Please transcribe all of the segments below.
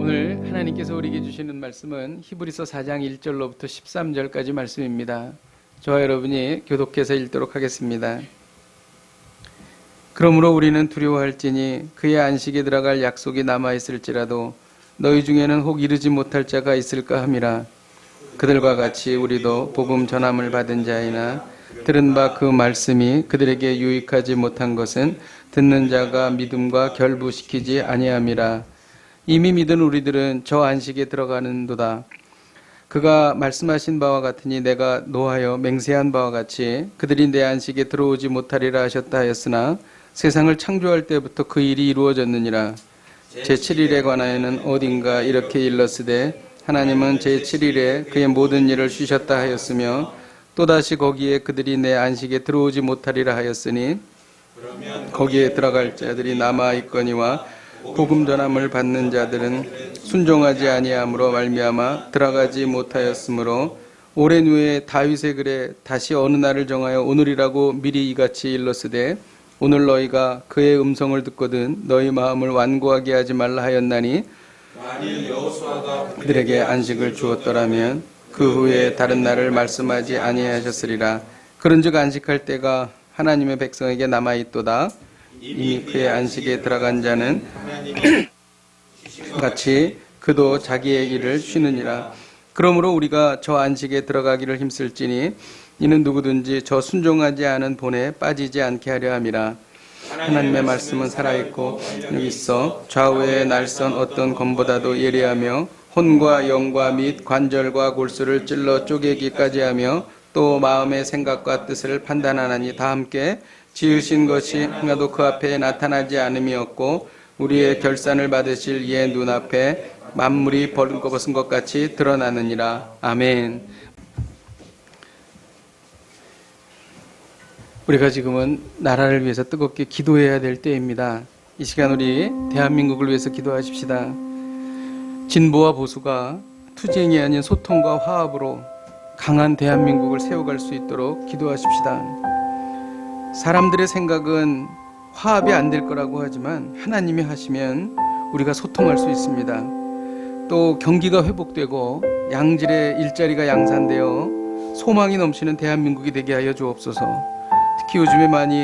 오늘 하나님께서 우리에게 주시는 말씀은 히브리서 4장 1절로부터 13절까지 말씀입니다. 저와 여러분이 교독해서 읽도록 하겠습니다. 그러므로 우리는 두려워할지니 그의 안식에 들어갈 약속이 남아있을지라도 너희 중에는 혹 이르지 못할 자가 있을까 함이라. 그들과 같이 우리도 복음 전함을 받은 자이나 들은 바 그 말씀이 그들에게 유익하지 못한 것은 듣는 자가 믿음과 결부시키지 아니함이라. 이미 믿은 우리들은 저 안식에 들어가는도다. 그가 말씀하신 바와 같으니 내가 노하여 맹세한 바와 같이 그들이 내 안식에 들어오지 못하리라 하셨다 하였으나 세상을 창조할 때부터 그 일이 이루어졌느니라. 제7일에 관하여는 어딘가 이렇게 일렀으되 하나님은 제7일에 그의 모든 일을 쉬셨다 하였으며 또다시 거기에 그들이 내 안식에 들어오지 못하리라 하였으니 거기에 들어갈 자들이 남아있거니와 복음 전함을 받는 자들은 순종하지 아니함으로 말미암아 들어가지 못하였으므로 오랜 후에 다윗의 글에 다시 어느 날을 정하여 오늘이라고 미리 이같이 일렀으되 오늘 너희가 그의 음성을 듣거든 너희 마음을 완고하게 하지 말라 하였나니 만일 여호수아가 그들에게 안식을 주었더라면 그 후에 다른 날을 말씀하지 아니하셨으리라. 그런즉 안식할 때가 하나님의 백성에게 남아있도다. 이미 그의 안식에 들어간 자는 같이 그도 자기의 일을 쉬느니라. 그러므로 우리가 저 안식에 들어가기를 힘쓸지니 이는 누구든지 저 순종하지 않은 본에 빠지지 않게 하려 함이라. 하나님의 말씀은 살아있고 있어 좌우의 날선 어떤 검보다도 예리하며 혼과 영과 및 관절과 골수를 찔러 쪼개기까지 하며 또 마음의 생각과 뜻을 판단하나니 다 함께 지으신 것이 하나도 그 앞에 나타나지 않음이 없고 우리의 결산을 받으실 이의 눈앞에 만물이 벌거벗은 것 같이 드러나느니라. 아멘. 우리가 지금은 나라를 위해서 뜨겁게 기도해야 될 때입니다. 이 시간 우리 대한민국을 위해서 기도하십시다. 진보와 보수가 투쟁이 아닌 소통과 화합으로 강한 대한민국을 세워갈 수 있도록 기도하십시다. 사람들의 생각은 화합이 안 될 거라고 하지만 하나님이 하시면 우리가 소통할 수 있습니다. 또 경기가 회복되고 양질의 일자리가 양산되어 소망이 넘치는 대한민국이 되게 하여 주옵소서. 특히 요즘에 많이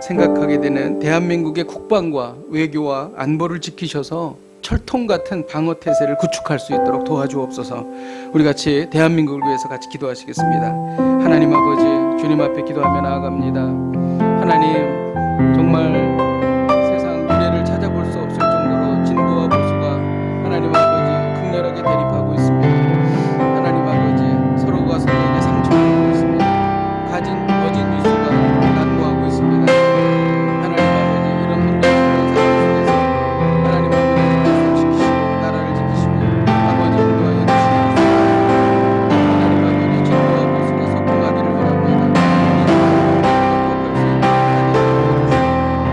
생각하게 되는 대한민국의 국방과 외교와 안보를 지키셔서 철통 같은 방어 태세를 구축할 수 있도록 도와주옵소서. 우리 같이 대한민국을 위해서 같이 기도하시겠습니다. 하나님 아버지, 주님 앞에 기도하며 나아갑니다. 하나님, 정말 세상 미래를 찾아볼 수 없을 정도로 진보와 보수가 하나님 아버지 극렬하게 대립하고 있습니다. 하나님 아버지, 서로가 서로에게 상처를 주고 있습니다. 가진 거짓 뉴스가 난무하고 있습니다. 하나님 아버지, 이런 혼돈스러운 상황 속에서 하나님 아버지 지키시고 나라를 지키시고 아버지 인도하여 주시옵소서. 하나님 아버지, 진보와 보수가 소통하기를 원합니다.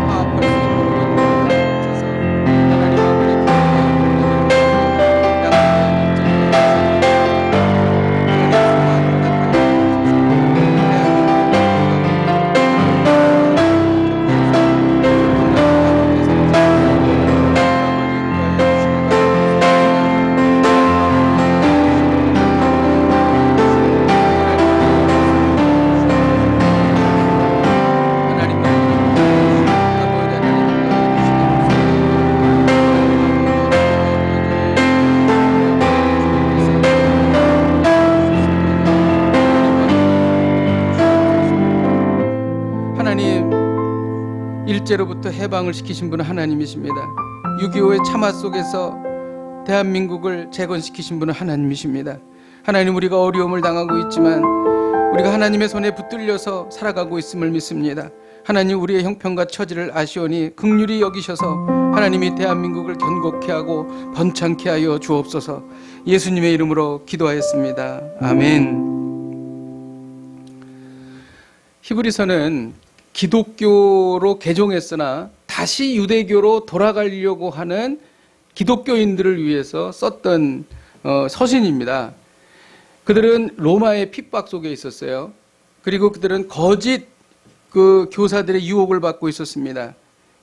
화합할 수 있도록 인도하옵소서. 하나님 아버지, 일제로부터 해방을 시키신 분은 하나님이십니다. 6.25의 참화 속에서 대한민국을 재건시키신 분은 하나님이십니다. 하나님, 우리가 어려움을 당하고 있지만 우리가 하나님의 손에 붙들려서 살아가고 있음을 믿습니다. 하나님, 우리의 형편과 처지를 아시오니 긍휼히 여기셔서 하나님이 대한민국을 견고케 하고 번창케 하여 주옵소서. 예수님의 이름으로 기도하였습니다. 아멘. 히브리서는 기독교로 개종했으나 다시 유대교로 돌아가려고 하는 기독교인들을 위해서 썼던 서신입니다. 그들은 로마의 핍박 속에 있었어요. 그리고 그들은 거짓 교사들의 유혹을 받고 있었습니다.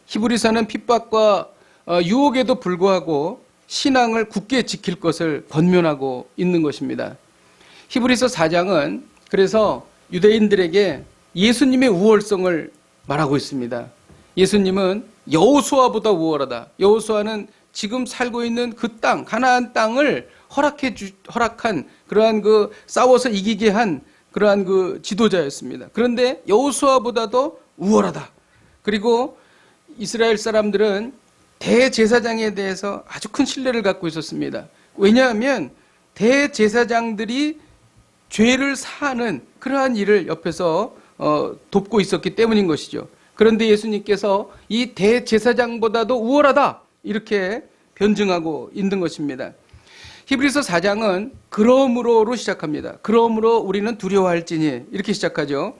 히브리서는 핍박과 유혹에도 불구하고 신앙을 굳게 지킬 것을 권면하고 있는 것입니다. 히브리서 4장은 그래서 유대인들에게 예수님의 우월성을 말하고 있습니다. 예수님은 여호수아보다 우월하다. 여호수아는 지금 살고 있는 그 땅, 가나안 땅을 허락한 그러한 그 싸워서 이기게 한 그러한 그 지도자였습니다. 그런데 여호수아보다도 우월하다. 그리고 이스라엘 사람들은 대제사장에 대해서 아주 큰 신뢰를 갖고 있었습니다. 왜냐하면 대제사장들이 죄를 사하는 그러한 일을 옆에서 돕고 있었기 때문인 것이죠. 그런데 예수님께서 이 대제사장보다도 우월하다 이렇게 변증하고 있는 것입니다. 히브리서 4장은 그러므로로 시작합니다. 그러므로 우리는 두려워할지니 이렇게 시작하죠.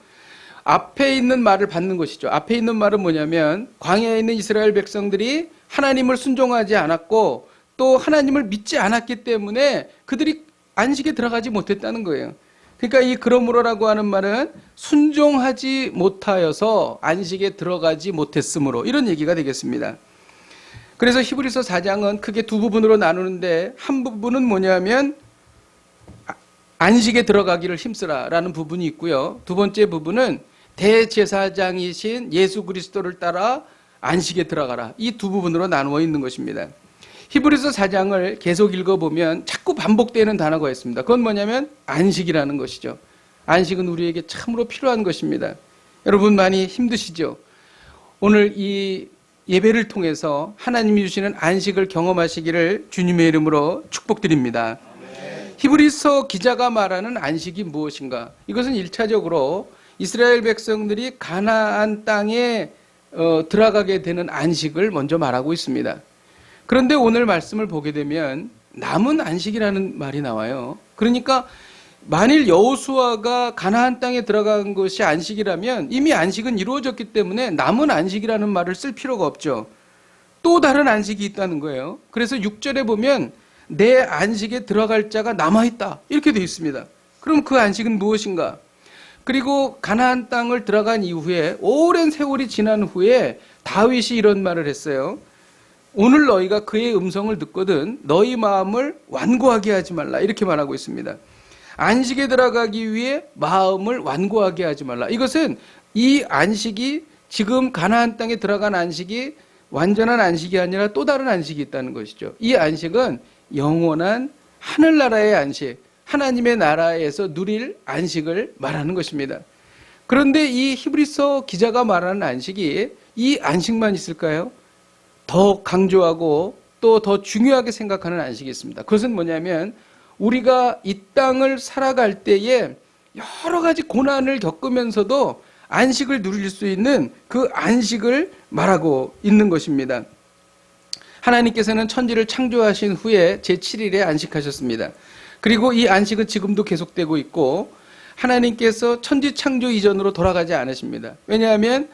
앞에 있는 말을 받는 것이죠. 앞에 있는 말은 뭐냐면 광야에 있는 이스라엘 백성들이 하나님을 순종하지 않았고 또 하나님을 믿지 않았기 때문에 그들이 안식에 들어가지 못했다는 거예요. 그러니까 이 그러므로라고 하는 말은 순종하지 못하여서 안식에 들어가지 못했으므로 이런 얘기가 되겠습니다. 그래서 히브리서 4장은 크게 두 부분으로 나누는데 한 부분은 뭐냐면 안식에 들어가기를 힘쓰라라는 부분이 있고요. 두 번째 부분은 대제사장이신 예수 그리스도를 따라 안식에 들어가라. 이 두 부분으로 나누어 있는 것입니다. 히브리서 4장을 계속 읽어보면 자꾸 반복되는 단어가 있습니다. 그건 뭐냐면 안식이라는 것이죠. 안식은 우리에게 참으로 필요한 것입니다. 여러분 많이 힘드시죠? 오늘 이 예배를 통해서 하나님이 주시는 안식을 경험하시기를 주님의 이름으로 축복드립니다. 히브리서 기자가 말하는 안식이 무엇인가? 이것은 1차적으로 이스라엘 백성들이 가나안 땅에 들어가게 되는 안식을 먼저 말하고 있습니다. 그런데 오늘 말씀을 보게 되면 남은 안식이라는 말이 나와요. 그러니까 만일 여호수아가 가나안 땅에 들어간 것이 안식이라면 이미 안식은 이루어졌기 때문에 남은 안식이라는 말을 쓸 필요가 없죠. 또 다른 안식이 있다는 거예요. 그래서 6절에 보면 내 안식에 들어갈 자가 남아있다 이렇게 되어 있습니다. 그럼 그 안식은 무엇인가? 그리고 가나안 땅을 들어간 이후에 오랜 세월이 지난 후에 다윗이 이런 말을 했어요. 오늘 너희가 그의 음성을 듣거든 너희 마음을 완고하게 하지 말라 이렇게 말하고 있습니다. 안식에 들어가기 위해 마음을 완고하게 하지 말라. 이것은 이 안식이 지금 가나안 땅에 들어간 안식이 완전한 안식이 아니라 또 다른 안식이 있다는 것이죠. 이 안식은 영원한 하늘나라의 안식, 하나님의 나라에서 누릴 안식을 말하는 것입니다. 그런데 이 히브리서 기자가 말하는 안식이 이 안식만 있을까요? 더 강조하고 또 더 중요하게 생각하는 안식이 있습니다. 그것은 뭐냐면 우리가 이 땅을 살아갈 때에 여러 가지 고난을 겪으면서도 안식을 누릴 수 있는 그 안식을 말하고 있는 것입니다. 하나님께서는 천지를 창조하신 후에 제7일에 안식하셨습니다. 그리고 이 안식은 지금도 계속되고 있고 하나님께서 천지 창조 이전으로 돌아가지 않으십니다. 왜냐하면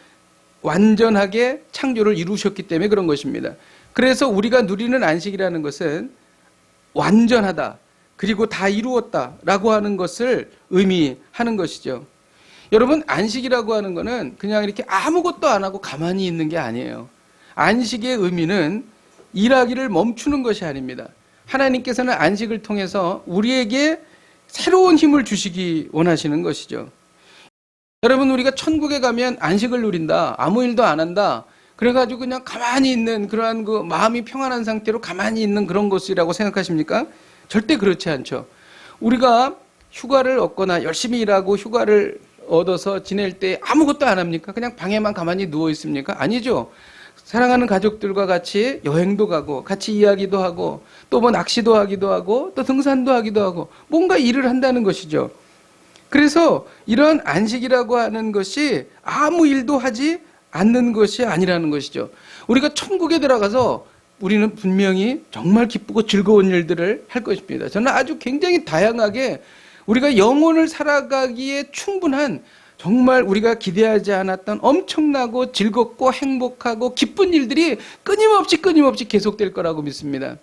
완전하게 창조를 이루셨기 때문에 그런 것입니다. 그래서 우리가 누리는 안식이라는 것은 완전하다. 그리고 다 이루었다라고 하는 것을 의미하는 것이죠. 여러분 안식이라고 하는 것은 그냥 이렇게 아무것도 안 하고 가만히 있는 게 아니에요. 안식의 의미는 일하기를 멈추는 것이 아닙니다. 하나님께서는 안식을 통해서 우리에게 새로운 힘을 주시기 원하시는 것이죠. 여러분 우리가 천국에 가면 안식을 누린다. 아무 일도 안 한다. 그래가지고 그냥 가만히 있는 그러한 그 마음이 평안한 상태로 가만히 있는 그런 것이라고 생각하십니까? 절대 그렇지 않죠. 우리가 휴가를 얻거나 열심히 일하고 휴가를 얻어서 지낼 때 아무것도 안 합니까? 그냥 방에만 가만히 누워 있습니까? 아니죠. 사랑하는 가족들과 같이 여행도 가고 같이 이야기도 하고 또 뭐 낚시도 하기도 하고 또 등산도 하기도 하고 뭔가 일을 한다는 것이죠. 그래서 이런 안식이라고 하는 것이 아무 일도 하지 않는 것이 아니라는 것이죠. 우리가 천국에 들어가서 우리는 분명히 정말 기쁘고 즐거운 일들을 할 것입니다. 저는 아주 굉장히 다양하게 우리가 영혼을 살아가기에 충분한 정말 우리가 기대하지 않았던 엄청나고 즐겁고 행복하고 기쁜 일들이 끊임없이 계속될 거라고 믿습니다.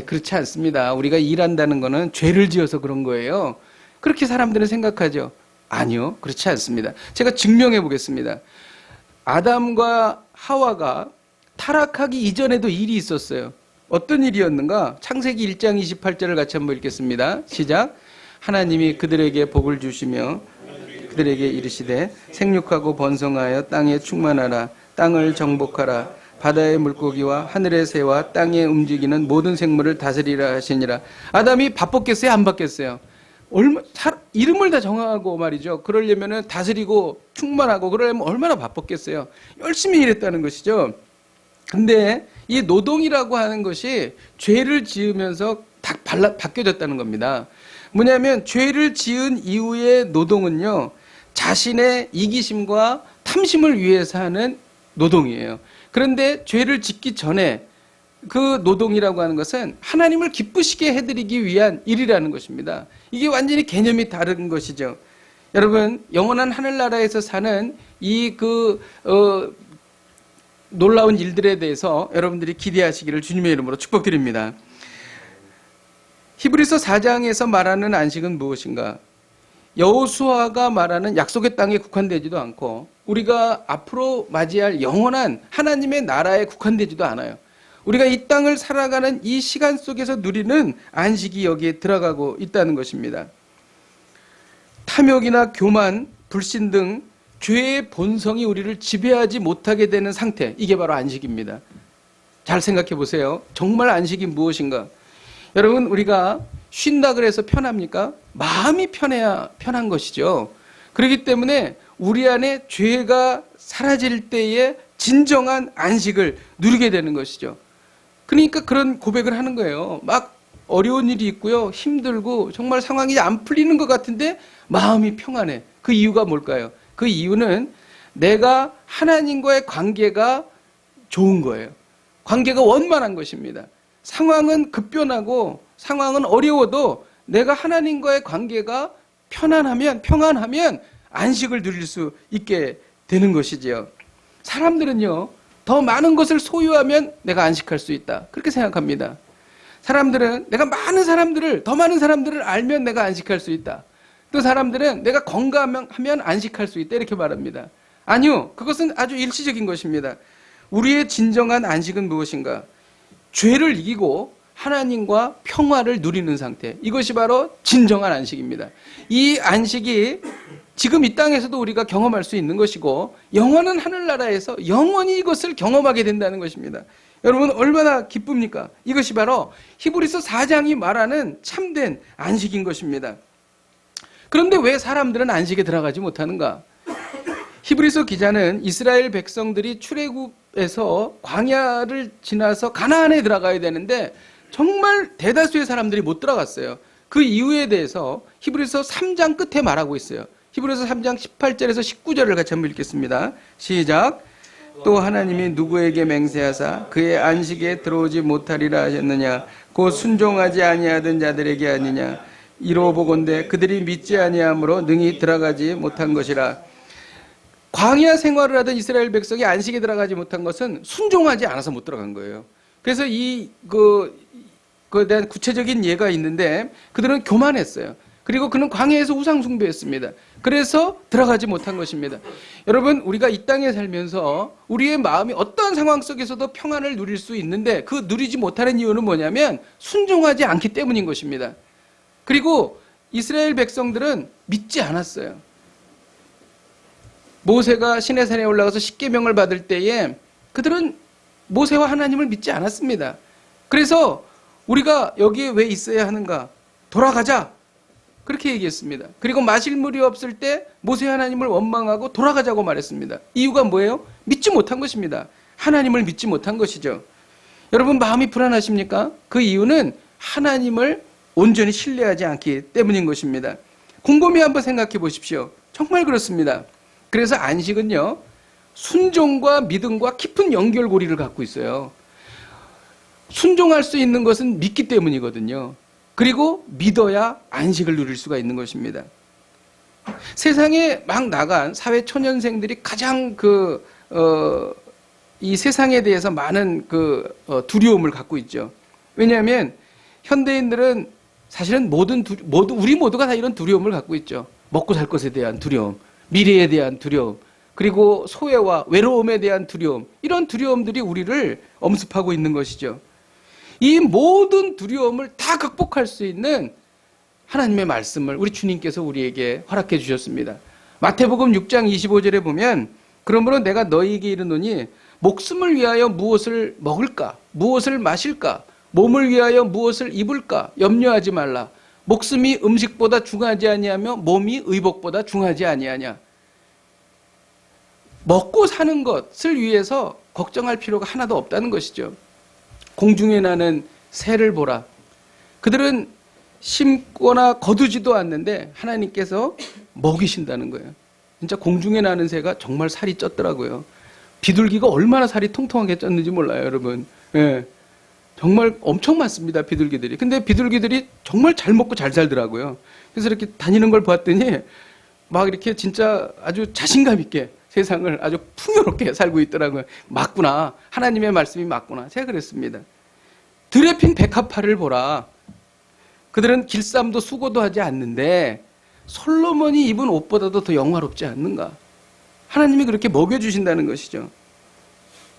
그렇지 않습니다. 우리가 일한다는 거는 죄를 지어서 그런 거예요. 그렇게 사람들은 생각하죠. 아니요, 그렇지 않습니다. 제가 증명해 보겠습니다. 아담과 하와가 타락하기 이전에도 일이 있었어요. 어떤 일이었는가? 창세기 1장 28절을 같이 한번 읽겠습니다. 시작. 하나님이 그들에게 복을 주시며 그들에게 이르시되 생육하고 번성하여 땅에 충만하라. 땅을 정복하라. 바다의 물고기와 하늘의 새와 땅에 움직이는 모든 생물을 다스리라 하시니라. 아담이 바빴겠어요? 안 바빴어요? 이름을 다 정하고 말이죠. 그러려면 다스리고 충만하고 그러려면 얼마나 바빴겠어요? 열심히 일했다는 것이죠. 근데 이 노동이라고 하는 것이 죄를 지으면서 다 바뀌어졌다는 겁니다. 뭐냐면 죄를 지은 이후의 노동은요, 자신의 이기심과 탐심을 위해서 하는 노동이에요. 그런데 죄를 짓기 전에 그 노동이라고 하는 것은 하나님을 기쁘시게 해드리기 위한 일이라는 것입니다. 이게 완전히 개념이 다른 것이죠. 여러분, 영원한 하늘나라에서 사는 놀라운 일들에 대해서 여러분들이 기대하시기를 주님의 이름으로 축복드립니다. 히브리서 4장에서 말하는 안식은 무엇인가? 여호수아가 말하는 약속의 땅에 국한되지도 않고 우리가 앞으로 맞이할 영원한 하나님의 나라에 국한되지도 않아요. 우리가 이 땅을 살아가는 이 시간 속에서 누리는 안식이 여기에 들어가고 있다는 것입니다. 탐욕이나 교만, 불신 등 죄의 본성이 우리를 지배하지 못하게 되는 상태, 이게 바로 안식입니다. 잘 생각해 보세요. 정말 안식이 무엇인가? 여러분, 우리가 쉰다 그래서 편합니까? 마음이 편해야 편한 것이죠. 그렇기 때문에 우리 안에 죄가 사라질 때에 진정한 안식을 누리게 되는 것이죠. 그러니까 그런 고백을 하는 거예요. 막 어려운 일이 있고요. 힘들고 정말 상황이 안 풀리는 것 같은데 마음이 평안해. 그 이유가 뭘까요? 그 이유는 내가 하나님과의 관계가 좋은 거예요. 관계가 원만한 것입니다. 상황은 급변하고 상황은 어려워도 내가 하나님과의 관계가 평안하면 안식을 누릴 수 있게 되는 것이지요. 사람들은요, 더 많은 것을 소유하면 내가 안식할 수 있다, 그렇게 생각합니다. 사람들은 내가 더 많은 사람들을 알면 내가 안식할 수 있다. 또 사람들은 내가 건강하면 안식할 수 있다, 이렇게 말합니다. 아니요, 그것은 아주 일시적인 것입니다. 우리의 진정한 안식은 무엇인가? 죄를 이기고 하나님과 평화를 누리는 상태, 이것이 바로 진정한 안식입니다. 이 안식이 지금 이 땅에서도 우리가 경험할 수 있는 것이고 영원한 하늘나라에서 영원히 이것을 경험하게 된다는 것입니다. 여러분, 얼마나 기쁩니까? 이것이 바로 히브리서 4장이 말하는 참된 안식인 것입니다. 그런데 왜 사람들은 안식에 들어가지 못하는가? 히브리서 기자는 이스라엘 백성들이 출애굽에서 광야를 지나서 가나안에 들어가야 되는데 정말 대다수의 사람들이 못 들어갔어요. 그 이유에 대해서 히브리서 3장 끝에 말하고 있어요. 히브리서 3장 18절에서 19절을 같이 한번 읽겠습니다. 시작. 또 하나님이 누구에게 맹세하사 그의 안식에 들어오지 못하리라 하셨느냐? 곧 순종하지 아니하던 자들에게 아니냐? 이로 보건대 그들이 믿지 아니함으로 능히 들어가지 못한 것이라. 광야 생활을 하던 이스라엘 백성이 안식에 들어가지 못한 것은 순종하지 않아서 못 들어간 거예요. 그래서 그에 대한 구체적인 예가 있는데 그들은 교만했어요. 그리고 그는 광야에서 우상 숭배했습니다. 그래서 들어가지 못한 것입니다. 여러분, 우리가 이 땅에 살면서 우리의 마음이 어떤 상황 속에서도 평안을 누릴 수 있는데 그 누리지 못하는 이유는 뭐냐면 순종하지 않기 때문인 것입니다. 그리고 이스라엘 백성들은 믿지 않았어요. 모세가 시내산에 올라가서 십계명을 받을 때에 그들은 모세와 하나님을 믿지 않았습니다. 그래서 우리가 여기에 왜 있어야 하는가? 돌아가자, 그렇게 얘기했습니다. 그리고 마실 물이 없을 때 모세 하나님을 원망하고 돌아가자고 말했습니다. 이유가 뭐예요? 믿지 못한 것입니다. 하나님을 믿지 못한 것이죠. 여러분, 마음이 불안하십니까? 그 이유는 하나님을 온전히 신뢰하지 않기 때문인 것입니다. 곰곰이 한번 생각해 보십시오. 정말 그렇습니다. 그래서 안식은요, 순종과 믿음과 깊은 연결고리를 갖고 있어요. 순종할 수 있는 것은 믿기 때문이거든요. 그리고 믿어야 안식을 누릴 수가 있는 것입니다. 세상에 막 나간 사회 초년생들이 가장 이 세상에 대해서 많은 두려움을 갖고 있죠. 왜냐하면 현대인들은 사실은 우리 모두가 다 이런 두려움을 갖고 있죠. 먹고 살 것에 대한 두려움, 미래에 대한 두려움, 그리고 소외와 외로움에 대한 두려움, 이런 두려움들이 우리를 엄습하고 있는 것이죠. 이 모든 두려움을 다 극복할 수 있는 하나님의 말씀을 우리 주님께서 우리에게 허락해 주셨습니다. 마태복음 6장 25절에 보면 그러므로 내가 너희에게 이르노니 목숨을 위하여 무엇을 먹을까? 무엇을 마실까? 몸을 위하여 무엇을 입을까? 염려하지 말라. 목숨이 음식보다 중하지 아니하며 몸이 의복보다 중하지 아니하냐. 먹고 사는 것을 위해서 걱정할 필요가 하나도 없다는 것이죠. 공중에 나는 새를 보라. 그들은 심거나 거두지도 않는데 하나님께서 먹이신다는 거예요. 진짜 공중에 나는 새가 정말 살이 쪘더라고요. 비둘기가 얼마나 살이 통통하게 쪘는지 몰라요, 여러분. 예. 정말 엄청 많습니다, 비둘기들이. 근데 비둘기들이 정말 잘 먹고 잘 살더라고요. 그래서 이렇게 다니는 걸 보았더니 막 이렇게 진짜 아주 자신감 있게 세상을 아주 풍요롭게 살고 있더라고요. 맞구나. 하나님의 말씀이 맞구나. 제가 그랬습니다. 들에 핀 백합화를 보라. 그들은 길쌈도 수고도 하지 않는데 솔로몬이 입은 옷보다도 더 영화롭지 않는가? 하나님이 그렇게 먹여주신다는 것이죠.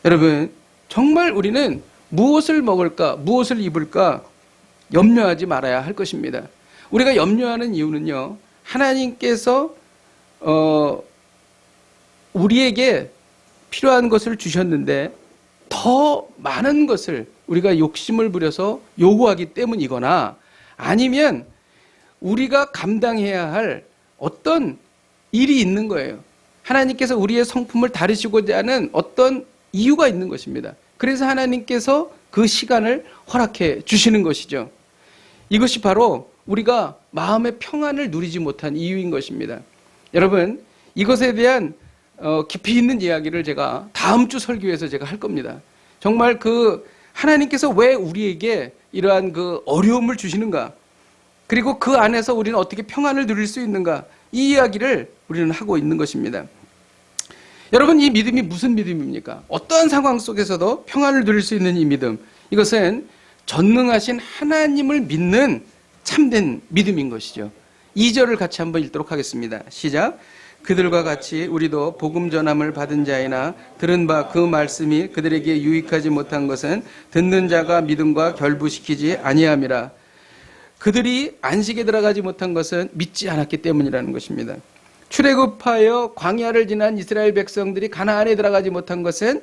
여러분, 정말 우리는 무엇을 먹을까, 무엇을 입을까 염려하지 말아야 할 것입니다. 우리가 염려하는 이유는요, 하나님께서 우리에게 필요한 것을 주셨는데 더 많은 것을 우리가 욕심을 부려서 요구하기 때문이거나 아니면 우리가 감당해야 할 어떤 일이 있는 거예요. 하나님께서 우리의 성품을 다루시고자 하는 어떤 이유가 있는 것입니다. 그래서 하나님께서 그 시간을 허락해 주시는 것이죠. 이것이 바로 우리가 마음의 평안을 누리지 못한 이유인 것입니다. 여러분, 이것에 대한 깊이 있는 이야기를 제가 다음 주 설교에서 제가 할 겁니다. 정말 하나님께서 왜 우리에게 이러한 어려움을 주시는가, 그리고 그 안에서 우리는 어떻게 평안을 누릴 수 있는가, 이 이야기를 우리는 하고 있는 것입니다. 여러분, 이 믿음이 무슨 믿음입니까? 어떠한 상황 속에서도 평안을 누릴 수 있는 이 믿음, 이것은 전능하신 하나님을 믿는 참된 믿음인 것이죠. 2절을 같이 한번 읽도록 하겠습니다. 시작. 그들과 같이 우리도 복음 전함을 받은 자이나 들은 바 그 말씀이 그들에게 유익하지 못한 것은 듣는 자가 믿음과 결부시키지 아니함이라. 그들이 안식에 들어가지 못한 것은 믿지 않았기 때문이라는 것입니다. 출애굽하여 광야를 지난 이스라엘 백성들이 가나안에 들어가지 못한 것은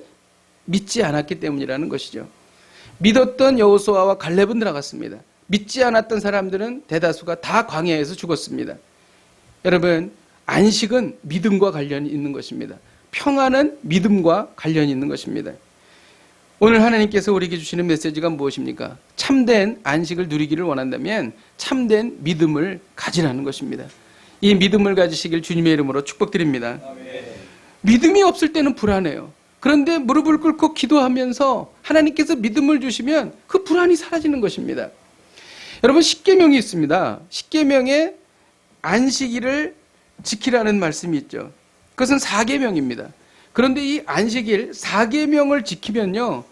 믿지 않았기 때문이라는 것이죠. 믿었던 여호수아와 갈렙은 들어갔습니다. 믿지 않았던 사람들은 대다수가 다 광야에서 죽었습니다. 여러분, 안식은 믿음과 관련이 있는 것입니다. 평안은 믿음과 관련이 있는 것입니다. 오늘 하나님께서 우리에게 주시는 메시지가 무엇입니까? 참된 안식을 누리기를 원한다면 참된 믿음을 가지라는 것입니다. 이 믿음을 가지시길 주님의 이름으로 축복드립니다. 아멘. 믿음이 없을 때는 불안해요. 그런데 무릎을 꿇고 기도하면서 하나님께서 믿음을 주시면 그 불안이 사라지는 것입니다. 여러분, 십계명이 있습니다. 십계명에 안식일을 지키라는 말씀이 있죠. 그것은 4계명입니다. 그런데 이 안식일 4계명을 지키면요,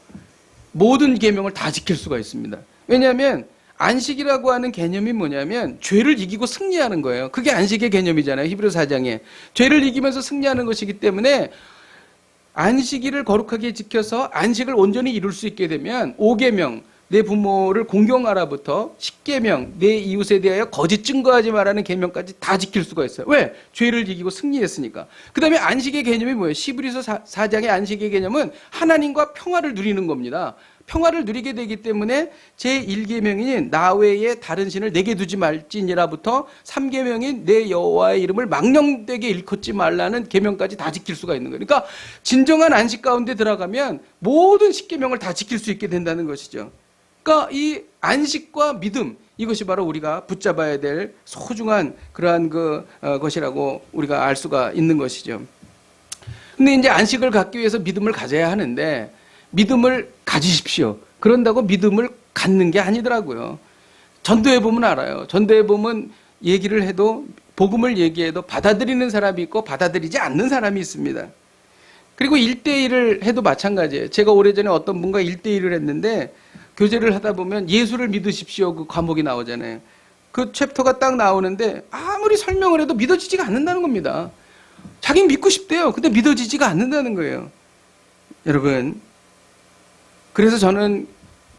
모든 계명을 다 지킬 수가 있습니다. 왜냐하면 안식이라고 하는 개념이 뭐냐면 죄를 이기고 승리하는 거예요. 그게 안식의 개념이잖아요. 히브리서 4장에. 죄를 이기면서 승리하는 것이기 때문에 안식일을 거룩하게 지켜서 안식을 온전히 이룰 수 있게 되면 5계명, 내 부모를 공경하라부터 10계명, 내 이웃에 대하여 거짓 증거하지 말라는 계명까지 다 지킬 수가 있어요. 왜? 죄를 이기고 승리했으니까. 그 다음에 안식의 개념이 뭐예요? 히브리서 4장의 안식의 개념은 하나님과 평화를 누리는 겁니다. 평화를 누리게 되기 때문에 제1계명인 나 외에 다른 신을 내게 두지 말지니라부터 3계명인 내 여호와의 이름을 망령되게 일컫지 말라는 계명까지 다 지킬 수가 있는 거예요. 그러니까 진정한 안식 가운데 들어가면 모든 10계명을 다 지킬 수 있게 된다는 것이죠. 그러니까 이 안식과 믿음, 이것이 바로 우리가 붙잡아야 될 소중한 그러한 것이라고 우리가 알 수가 있는 것이죠. 근데 이제 안식을 갖기 위해서 믿음을 가져야 하는데 믿음을 가지십시오. 그런다고 믿음을 갖는 게 아니더라고요. 전도해 보면 알아요. 전도해 보면 얘기를 해도, 복음을 얘기해도 받아들이는 사람이 있고 받아들이지 않는 사람이 있습니다. 그리고 1대1을 해도 마찬가지예요. 제가 오래전에 어떤 분과 1대1을 했는데 교제를 하다 보면 예수를 믿으십시오 그 과목이 나오잖아요. 그 챕터가 딱 나오는데 아무리 설명을 해도 믿어지지가 않는다는 겁니다. 자기는 믿고 싶대요. 근데 믿어지지가 않는다는 거예요. 여러분, 그래서 저는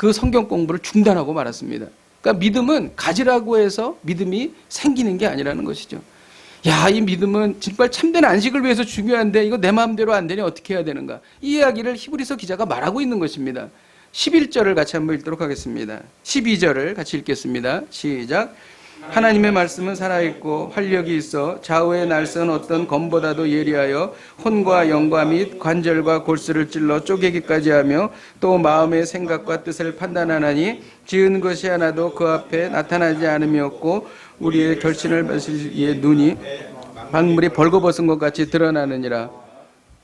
그 성경 공부를 중단하고 말았습니다. 그러니까 믿음은 가지라고 해서 믿음이 생기는 게 아니라는 것이죠. 야, 이 믿음은 정말 참된 안식을 위해서 중요한데 이거 내 마음대로 안 되니 어떻게 해야 되는가? 이 이야기를 히브리서 기자가 말하고 있는 것입니다. 11절을 같이 한번 읽도록 하겠습니다. 12절을 같이 읽겠습니다. 시작. 하나님의 말씀은 살아있고 활력이 있어 좌우의 날선 어떤 검보다도 예리하여 혼과 영과 및 관절과 골수를 찔러 쪼개기까지 하며 또 마음의 생각과 뜻을 판단하나니 지은 것이 하나도 그 앞에 나타나지 않음이 없고 우리의 결신을 마실 이의 눈이 방물이 벌거벗은 것 같이 드러나느니라.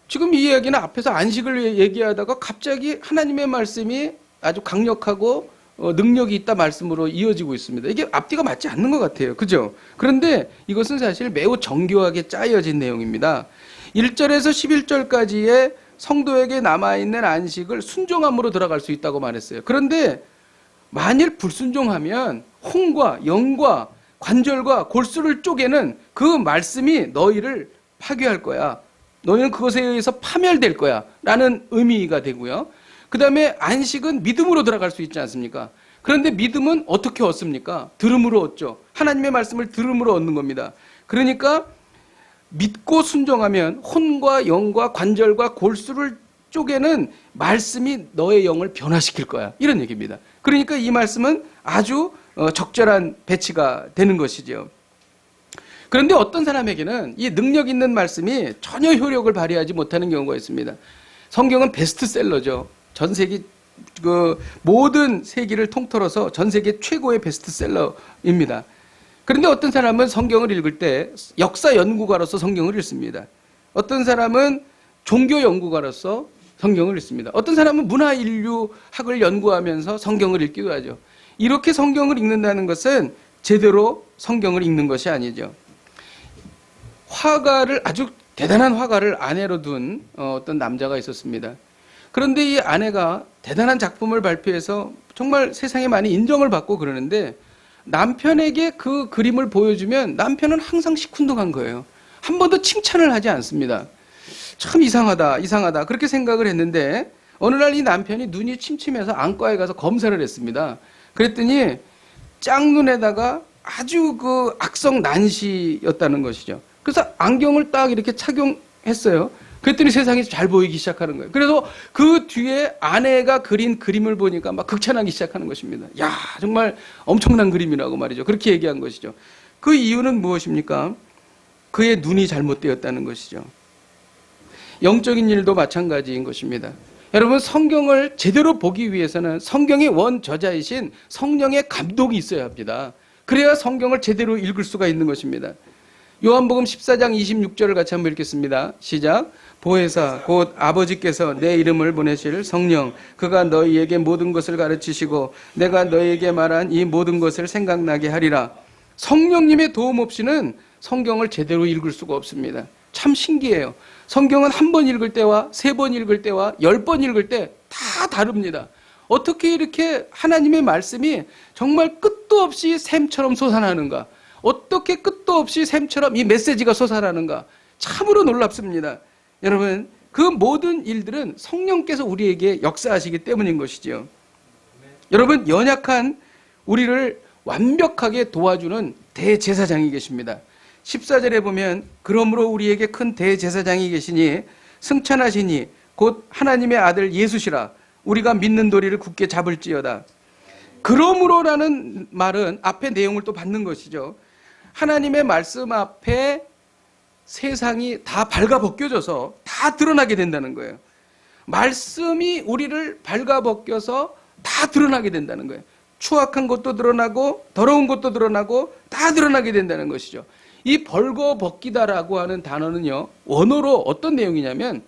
지금 이 이야기는 앞에서 안식을 얘기하다가 갑자기 하나님의 말씀이 아주 강력하고 능력이 있다 말씀으로 이어지고 있습니다. 이게 앞뒤가 맞지 않는 것 같아요. 그죠? 그런데 이것은 사실 매우 정교하게 짜여진 내용입니다. 1절에서 11절까지의 성도에게 남아있는 안식을 순종함으로 들어갈 수 있다고 말했어요. 그런데 만일 불순종하면 혼과 영과 관절과 골수를 쪼개는 그 말씀이 너희를 파괴할 거야. 너희는 그것에 의해서 파멸될 거야. 라는 의미가 되고요. 그 다음에 안식은 믿음으로 들어갈 수 있지 않습니까? 그런데 믿음은 어떻게 얻습니까? 들음으로 얻죠. 하나님의 말씀을 들음으로 얻는 겁니다. 그러니까 믿고 순종하면 혼과 영과 관절과 골수를 쪼개는 말씀이 너의 영을 변화시킬 거야. 이런 얘기입니다. 그러니까 이 말씀은 아주 적절한 배치가 되는 것이죠. 그런데 어떤 사람에게는 이 능력 있는 말씀이 전혀 효력을 발휘하지 못하는 경우가 있습니다. 성경은 베스트셀러죠. 전 세계 모든 세기를 통틀어서 전 세계 최고의 베스트셀러입니다. 그런데 어떤 사람은 성경을 읽을 때 역사 연구가로서 성경을 읽습니다. 어떤 사람은 종교 연구가로서 성경을 읽습니다. 어떤 사람은 문화 인류학을 연구하면서 성경을 읽기도 하죠. 이렇게 성경을 읽는다는 것은 제대로 성경을 읽는 것이 아니죠. 아주 대단한 화가를 아내로 둔 어떤 남자가 있었습니다. 그런데 이 아내가 대단한 작품을 발표해서 정말 세상에 많이 인정을 받고 그러는데 남편에게 그 그림을 보여주면 남편은 항상 시큰둥한 거예요. 한 번도 칭찬을 하지 않습니다. 참 이상하다 그렇게 생각을 했는데 어느 날 이 남편이 눈이 침침해서 안과에 가서 검사를 했습니다. 그랬더니 짝눈에다가 아주 악성 난시였다는 것이죠. 그래서 안경을 딱 이렇게 착용했어요. 그랬더니 세상이 잘 보이기 시작하는 거예요. 그래서 그 뒤에 아내가 그린 그림을 보니까 막 극찬하기 시작하는 것입니다. 야, 정말 엄청난 그림이라고 말이죠. 그렇게 얘기한 것이죠. 그 이유는 무엇입니까? 그의 눈이 잘못되었다는 것이죠. 영적인 일도 마찬가지인 것입니다. 여러분, 성경을 제대로 보기 위해서는 성경의 원저자이신 성령의 감동이 있어야 합니다. 그래야 성경을 제대로 읽을 수가 있는 것입니다. 요한복음 14장 26절을 같이 한번 읽겠습니다. 시작. 보혜사 곧 아버지께서 내 이름을 보내실 성령 그가 너희에게 모든 것을 가르치시고 내가 너희에게 말한 이 모든 것을 생각나게 하리라. 성령님의 도움 없이는 성경을 제대로 읽을 수가 없습니다. 참 신기해요. 성경은 한 번 읽을 때와 3번 읽을 때와 10번 읽을 때 다 다릅니다. 어떻게 이렇게 하나님의 말씀이 정말 끝도 없이 샘처럼 솟아나는가? 어떻게 끝도 없이 샘처럼 이 메시지가 솟아나는가? 참으로 놀랍습니다. 여러분, 그 모든 일들은 성령께서 우리에게 역사하시기 때문인 것이죠. 여러분, 연약한 우리를 완벽하게 도와주는 대제사장이 계십니다. 14절에 보면 그러므로 우리에게 큰 대제사장이 계시니 승천하시니 곧 하나님의 아들 예수시라. 우리가 믿는 도리를 굳게 잡을지어다. 그러므로라는 말은 앞에 내용을 또 받는 것이죠. 하나님의 말씀 앞에 세상이 다 발가벗겨져서 다 드러나게 된다는 거예요. 말씀이 우리를 발가벗겨서 다 드러나게 된다는 거예요. 추악한 것도 드러나고 더러운 것도 드러나고 다 드러나게 된다는 것이죠. 이 벌거벗기다라고 하는 단어는요, 원어로 어떤 내용이냐면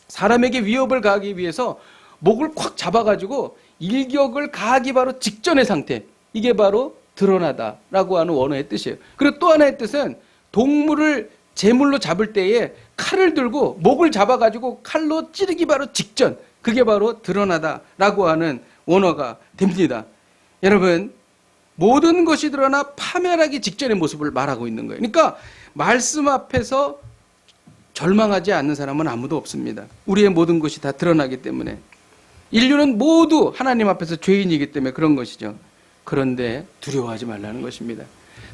사람에게 위협을 가하기 위해서 목을 콱 잡아가지고 일격을 가하기 바로 직전의 상태, 이게 바로 드러나다라고 하는 원어의 뜻이에요. 그리고 또 하나의 뜻은 동물을 제물로 잡을 때에 칼을 들고 목을 잡아가지고 칼로 찌르기 바로 직전, 그게 바로 드러나다라고 하는 원어가 됩니다. 여러분, 모든 것이 드러나 파멸하기 직전의 모습을 말하고 있는 거예요. 그러니까 말씀 앞에서 절망하지 않는 사람은 아무도 없습니다. 우리의 모든 것이 다 드러나기 때문에. 인류는 모두 하나님 앞에서 죄인이기 때문에 그런 것이죠. 그런데 두려워하지 말라는 것입니다.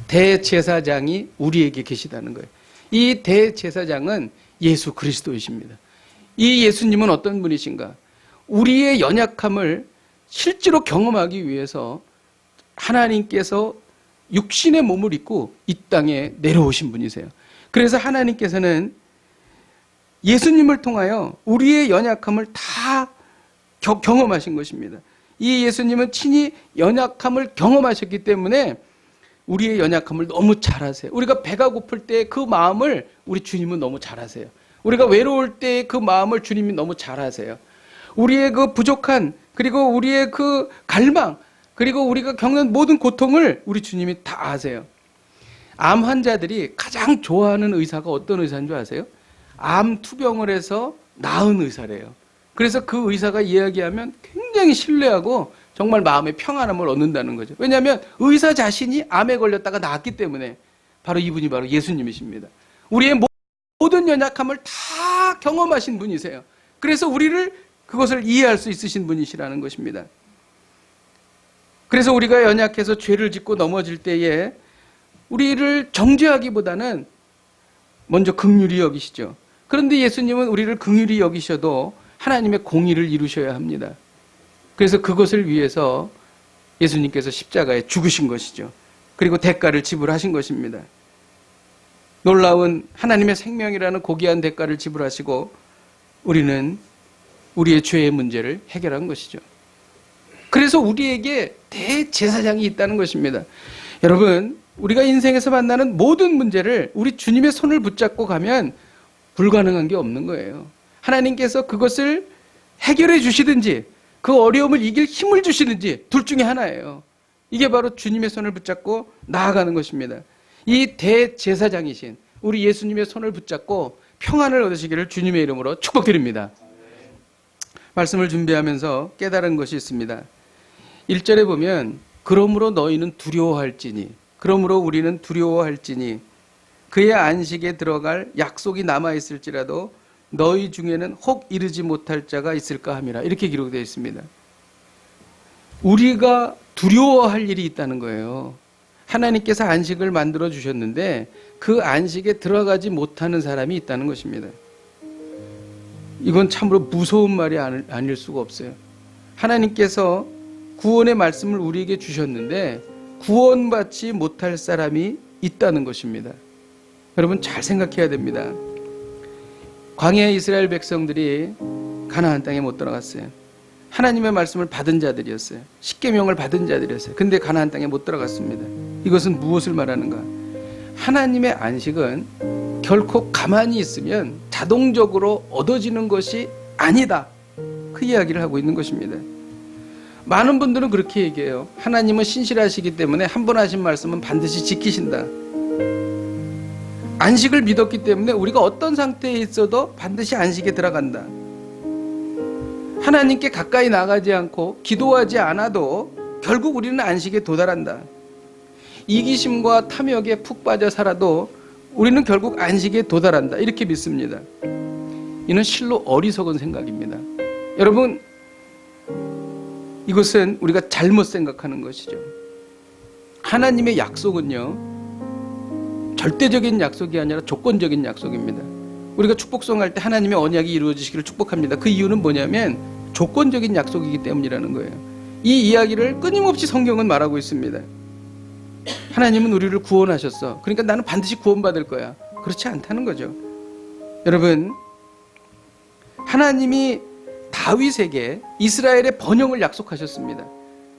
대제사장이 우리에게 계시다는 거예요. 이 대제사장은 예수 그리스도이십니다. 이 예수님은 어떤 분이신가? 우리의 연약함을 실제로 경험하기 위해서 하나님께서 육신의 몸을 입고 이 땅에 내려오신 분이세요. 그래서 하나님께서는 예수님을 통하여 우리의 연약함을 다 경험하신 것입니다. 이 예수님은 친히 연약함을 경험하셨기 때문에 우리의 연약함을 너무 잘 아세요. 우리가 배가 고플 때 그 마음을 우리 주님은 너무 잘 아세요. 우리가 외로울 때 그 마음을 주님이 너무 잘 아세요. 우리의 그 부족한, 그리고 우리의 그 갈망, 그리고 우리가 겪는 모든 고통을 우리 주님이 다 아세요. 암 환자들이 가장 좋아하는 의사가 어떤 의사인 줄 아세요? 암 투병을 해서 나은 의사래요. 그래서 그 의사가 이야기하면 굉장히 신뢰하고 정말 마음의 평안함을 얻는다는 거죠. 왜냐하면 의사 자신이 암에 걸렸다가 나았기 때문에 바로 이분이 바로 예수님이십니다. 우리의 모든 연약함을 다 경험하신 분이세요. 그래서 우리를 그것을 이해할 수 있으신 분이시라는 것입니다. 그래서 우리가 연약해서 죄를 짓고 넘어질 때에 우리를 정죄하기보다는 먼저 긍휼히 여기시죠. 그런데 예수님은 우리를 긍휼히 여기셔도 하나님의 공의를 이루셔야 합니다. 그래서 그것을 위해서 예수님께서 십자가에 죽으신 것이죠. 그리고 대가를 지불하신 것입니다. 놀라운 하나님의 생명이라는 고귀한 대가를 지불하시고 우리는 우리의 죄의 문제를 해결한 것이죠. 그래서 우리에게 대제사장이 있다는 것입니다. 여러분, 우리가 인생에서 만나는 모든 문제를 우리 주님의 손을 붙잡고 가면 불가능한 게 없는 거예요. 하나님께서 그것을 해결해 주시든지 그 어려움을 이길 힘을 주시든지 둘 중에 하나예요. 이게 바로 주님의 손을 붙잡고 나아가는 것입니다. 이 대제사장이신 우리 예수님의 손을 붙잡고 평안을 얻으시기를 주님의 이름으로 축복드립니다. 말씀을 준비하면서 깨달은 것이 있습니다. 1절에 보면 그러므로 너희는 두려워할지니, 그러므로 우리는 두려워할지니 그의 안식에 들어갈 약속이 남아있을지라도 너희 중에는 혹 이르지 못할 자가 있을까 함이라. 이렇게 기록되어 있습니다. 우리가 두려워할 일이 있다는 거예요. 하나님께서 안식을 만들어 주셨는데 그 안식에 들어가지 못하는 사람이 있다는 것입니다. 이건 참으로 무서운 말이 아닐 수가 없어요. 하나님께서 구원의 말씀을 우리에게 주셨는데 구원받지 못할 사람이 있다는 것입니다. 여러분 잘 생각해야 됩니다. 광야의 이스라엘 백성들이 가나안 땅에 못 들어갔어요. 하나님의 말씀을 받은 자들이었어요. 십계명을 받은 자들이었어요. 근데 가나안 땅에 못 들어갔습니다. 이것은 무엇을 말하는가? 하나님의 안식은 결코 가만히 있으면 자동적으로 얻어지는 것이 아니다. 그 이야기를 하고 있는 것입니다. 많은 분들은 그렇게 얘기해요. 하나님은 신실하시기 때문에 한 번 하신 말씀은 반드시 지키신다. 안식을 믿었기 때문에 우리가 어떤 상태에 있어도 반드시 안식에 들어간다. 하나님께 가까이 나가지 않고 기도하지 않아도 결국 우리는 안식에 도달한다. 이기심과 탐욕에 푹 빠져 살아도 우리는 결국 안식에 도달한다. 이렇게 믿습니다. 이는 실로 어리석은 생각입니다. 여러분, 이것은 우리가 잘못 생각하는 것이죠. 하나님의 약속은요, 절대적인 약속이 아니라 조건적인 약속입니다. 우리가 축복송할 때 하나님의 언약이 이루어지시기를 축복합니다. 그 이유는 뭐냐면 조건적인 약속이기 때문이라는 거예요. 이 이야기를 끊임없이 성경은 말하고 있습니다. 하나님은 우리를 구원하셨어. 그러니까 나는 반드시 구원받을 거야. 그렇지 않다는 거죠. 여러분, 하나님이 다윗에게 이스라엘의 번영을 약속하셨습니다.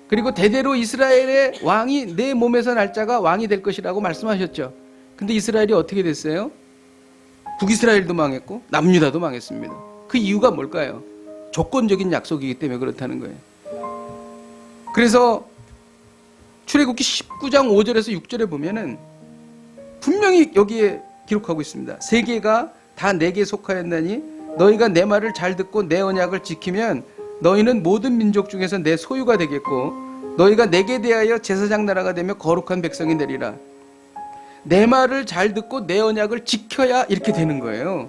그리고 대대로 이스라엘의 왕이 내 몸에서 날 자가 왕이 될 것이라고 말씀하셨죠. 근데 이스라엘이 어떻게 됐어요? 북이스라엘도 망했고 남유다도 망했습니다. 그 이유가 뭘까요? 조건적인 약속이기 때문에 그렇다는 거예요. 그래서 출애굽기 19장 5절에서 6절에 보면은 분명히 여기에 기록하고 있습니다. 세계가 다 내게 속하였나니 너희가 내 말을 잘 듣고 내 언약을 지키면 너희는 모든 민족 중에서 내 소유가 되겠고 너희가 내게 대하여 제사장 나라가 되며 거룩한 백성이 되리라. 내 말을 잘 듣고 내 언약을 지켜야 이렇게 되는 거예요.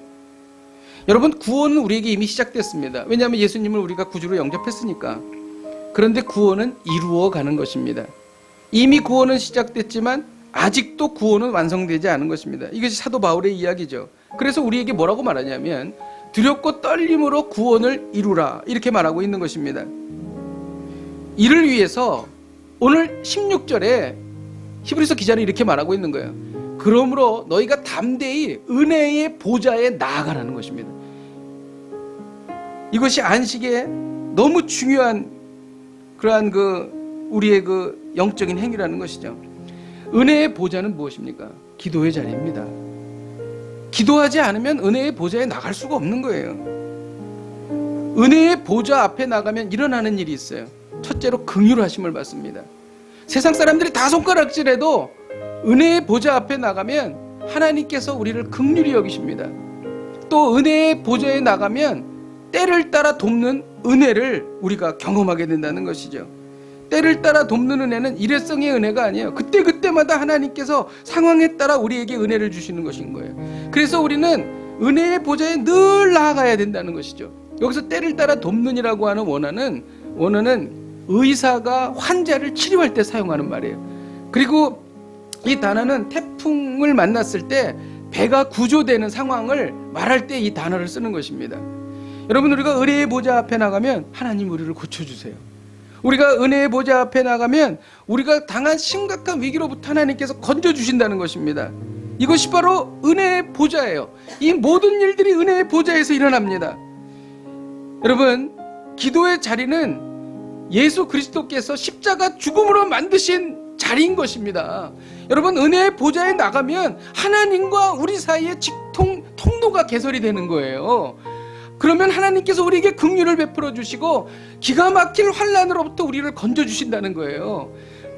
여러분, 구원은 우리에게 이미 시작됐습니다. 왜냐하면 예수님을 우리가 구주로 영접했으니까. 그런데 구원은 이루어가는 것입니다. 이미 구원은 시작됐지만 아직도 구원은 완성되지 않은 것입니다. 이것이 사도 바울의 이야기죠. 그래서 우리에게 뭐라고 말하냐면 두렵고 떨림으로 구원을 이루라, 이렇게 말하고 있는 것입니다. 이를 위해서 오늘 16절에 히브리서 기자는 이렇게 말하고 있는 거예요. 그러므로 너희가 담대히 은혜의 보좌에 나아가라는 것입니다. 이것이 안식의 너무 중요한 그러한 우리의 영적인 행위라는 것이죠. 은혜의 보좌는 무엇입니까? 기도의 자리입니다. 기도하지 않으면 은혜의 보좌에 나갈 수가 없는 거예요. 은혜의 보좌 앞에 나가면 일어나는 일이 있어요. 첫째로 긍휼하심을 받습니다. 세상 사람들이 다 손가락질해도 은혜의 보좌 앞에 나가면 하나님께서 우리를 긍휼히 여기십니다. 또 은혜의 보좌에 나가면 때를 따라 돕는 은혜를 우리가 경험하게 된다는 것이죠. 때를 따라 돕는 은혜는 일회성의 은혜가 아니에요. 그때그때마다 하나님께서 상황에 따라 우리에게 은혜를 주시는 것인 거예요. 그래서 우리는 은혜의 보좌에 늘 나아가야 된다는 것이죠. 여기서 때를 따라 돕는이라고 하는 원어는 의사가 환자를 치료할 때 사용하는 말이에요. 그리고 이 단어는 태풍을 만났을 때 배가 구조되는 상황을 말할 때 이 단어를 쓰는 것입니다. 여러분, 우리가 은혜의 보좌 앞에 나가면 하나님 우리를 고쳐주세요. 우리가 은혜의 보좌 앞에 나가면 우리가 당한 심각한 위기로부터 하나님께서 건져주신다는 것입니다. 이것이 바로 은혜의 보좌예요. 이 모든 일들이 은혜의 보좌에서 일어납니다. 여러분, 기도의 자리는 예수 그리스도께서 십자가 죽음으로 만드신 자리인 것입니다. 여러분, 은혜의 보좌에 나가면 하나님과 우리 사이에 통로가 개설이 되는 거예요. 그러면 하나님께서 우리에게 긍휼을 베풀어 주시고 기가 막힐 환난으로부터 우리를 건져 주신다는 거예요.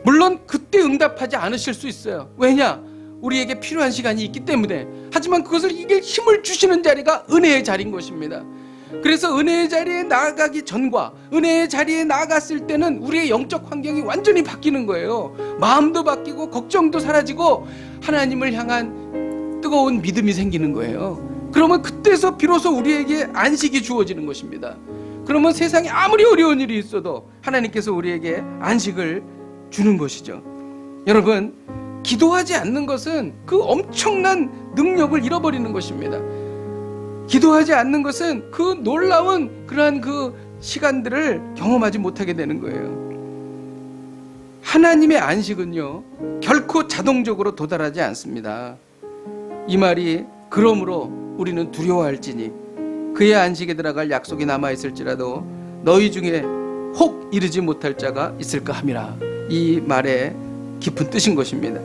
물론 그때 응답하지 않으실 수 있어요. 왜냐? 우리에게 필요한 시간이 있기 때문에. 하지만 그것을 이길 힘을 주시는 자리가 은혜의 자리인 것입니다. 그래서 은혜의 자리에 나아가기 전과 은혜의 자리에 나아갔을 때는 우리의 영적 환경이 완전히 바뀌는 거예요. 마음도 바뀌고 걱정도 사라지고 하나님을 향한 뜨거운 믿음이 생기는 거예요. 그러면 그때서 비로소 우리에게 안식이 주어지는 것입니다. 그러면 세상에 아무리 어려운 일이 있어도 하나님께서 우리에게 안식을 주는 것이죠. 여러분, 기도하지 않는 것은 그 엄청난 능력을 잃어버리는 것입니다. 기도하지 않는 것은 그 놀라운 그러한 시간들을 경험하지 못하게 되는 거예요. 하나님의 안식은요, 결코 자동적으로 도달하지 않습니다. 이 말이 그러므로 우리는 두려워할지니 그의 안식에 들어갈 약속이 남아있을지라도 너희 중에 혹 이르지 못할 자가 있을까 함이라. 이 말의 깊은 뜻인 것입니다.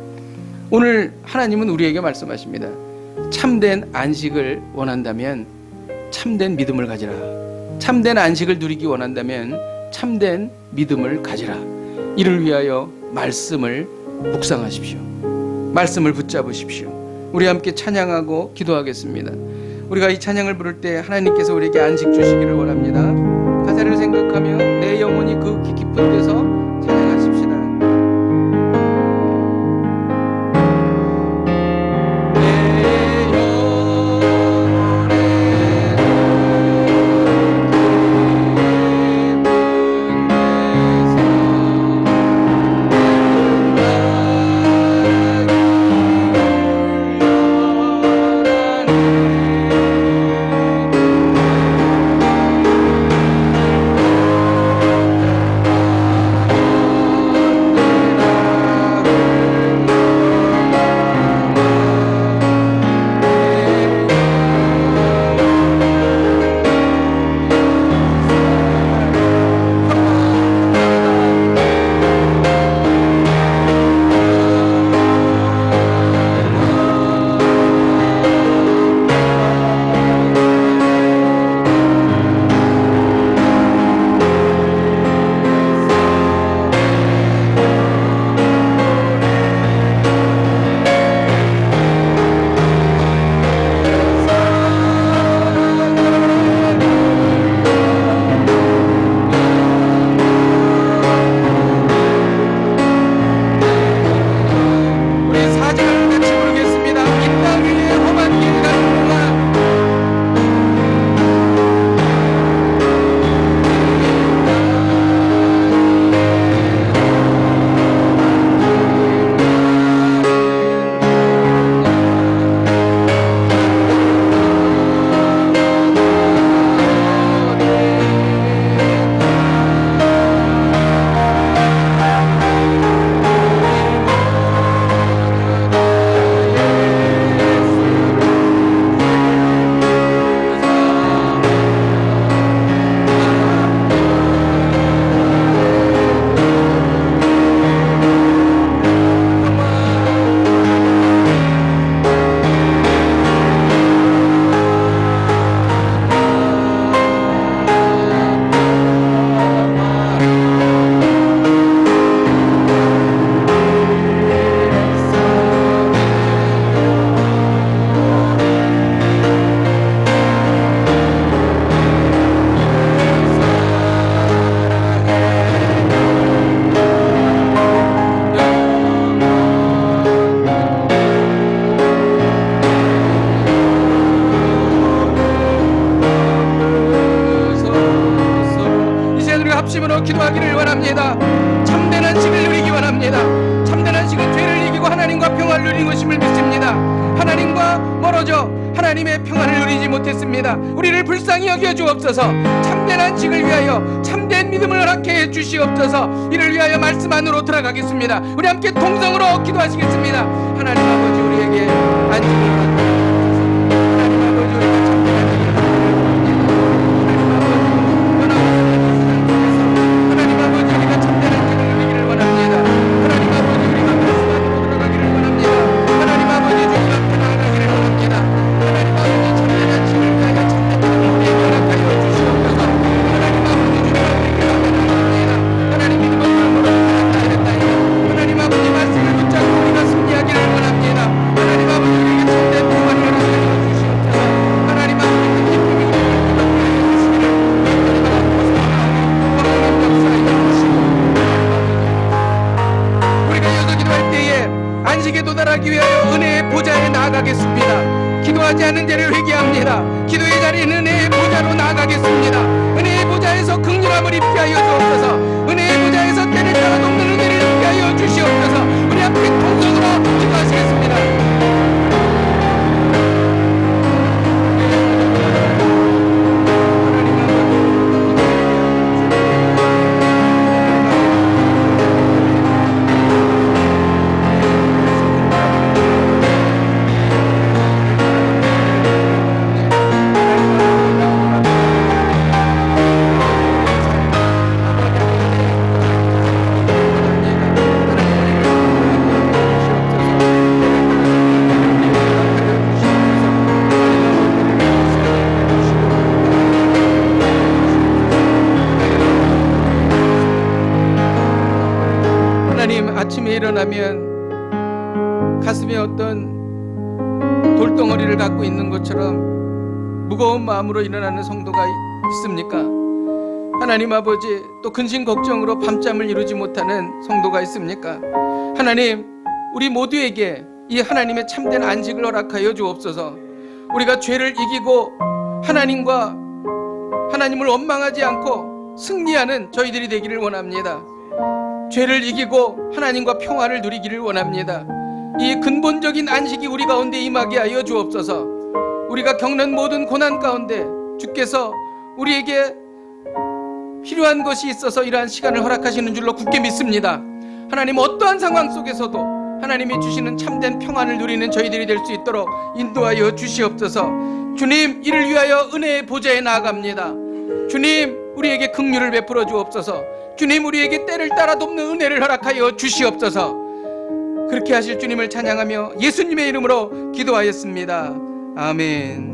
오늘 하나님은 우리에게 말씀하십니다. 참된 안식을 원한다면 참된 믿음을 가지라. 참된 안식을 누리기 원한다면 참된 믿음을 가지라. 이를 위하여 말씀을 묵상하십시오. 말씀을 붙잡으십시오. 우리 함께 찬양하고 기도하겠습니다. 우리가 이 찬양을 부를 때 하나님께서 우리에게 안식 주시기를 원합니다. 가사를 생각하며 내 영혼이 그 깊은 데서 찬양하십시다. 진심으로 기도하기를 원합니다. 참된 안식을 누리기 원합니다. 참된 안식은 죄를 이기고 하나님과 평화를 누리는 것임을 믿습니다. 하나님과 멀어져 하나님의 평안을 누리지 못했습니다. 우리를 불쌍히 여겨 주옵소서. 참된 안식을 위하여 참된 믿음을 허락해 주시옵소서. 이를 위하여 말씀 안으로 들어가겠습니다. 우리 함께 동성으로 기도하시겠습니다. 하나님 아버지, 우리에게 안식을 허락해 하나님 아버지, 우리가 참된 안식을 하나님 아버지, 우리가 참된 안식을 누리기를 원합니다. 하나님 아버지, 우리가 말씀 안으로 들어가기를 원합니다. 하나님 아버지, 주님 앞에 나아가기를 원합니다. 하나님 아버지, 참된 안식을 위하여 참된 믿음을 허락하여 주시옵소서. 하나님 아버지, 주님 앞에 나아갑니다. 하나님 믿음을 마음으로 나아가겠나이다. 하나님 아버지, 말씀을 붙잡고 우리가 승리하기를 원합니다. 하나님 아버지, 우리에게 참된 평안을 허락하여 주시옵소서. 하나님 아버지, 그 기쁨이 우리가 여기서 기도할 때에 안식에 도달하기 위하여 은혜의 보좌에 나아가겠습니다. 기도하지 않은 죄를 회개합니다. 기도의 자리는 은혜의 보좌로 나아가겠습니다. 은혜의 보좌에서 긍휼함을 입게 하여 주옵소서. 은혜의 보좌에서 때를 따라 돕는 은혜를 입게 하여 주시옵소서. 우리 함께 통성으로 기도하시겠습니다. 아침에 일어나면 가슴에 어떤 돌덩어리를 갖고 있는 것처럼 무거운 마음으로 일어나는 성도가 있습니까? 하나님 아버지, 또 근심 걱정으로 밤잠을 이루지 못하는 성도가 있습니까? 하나님, 우리 모두에게 이 하나님의 참된 안식을 허락하여 주옵소서. 우리가 죄를 이기고 하나님을 원망하지 않고 승리하는 저희들이 되기를 원합니다. 죄를 이기고 하나님과 평화를 누리기를 원합니다. 이 근본적인 안식이 우리 가운데 임하게 하여 주옵소서. 우리가 겪는 모든 고난 가운데 주께서 우리에게 필요한 것이 있어서 이러한 시간을 허락하시는 줄로 굳게 믿습니다. 하나님, 어떠한 상황 속에서도 하나님이 주시는 참된 평안을 누리는 저희들이 될 수 있도록 인도하여 주시옵소서. 주님, 이를 위하여 은혜의 보좌에 나아갑니다. 주님, 우리에게 긍휼을 베풀어 주옵소서. 주님, 우리에게 때를 따라 돕는 은혜를 허락하여 주시옵소서. 그렇게 하실 주님을 찬양하며 예수님의 이름으로 기도하였습니다. 아멘.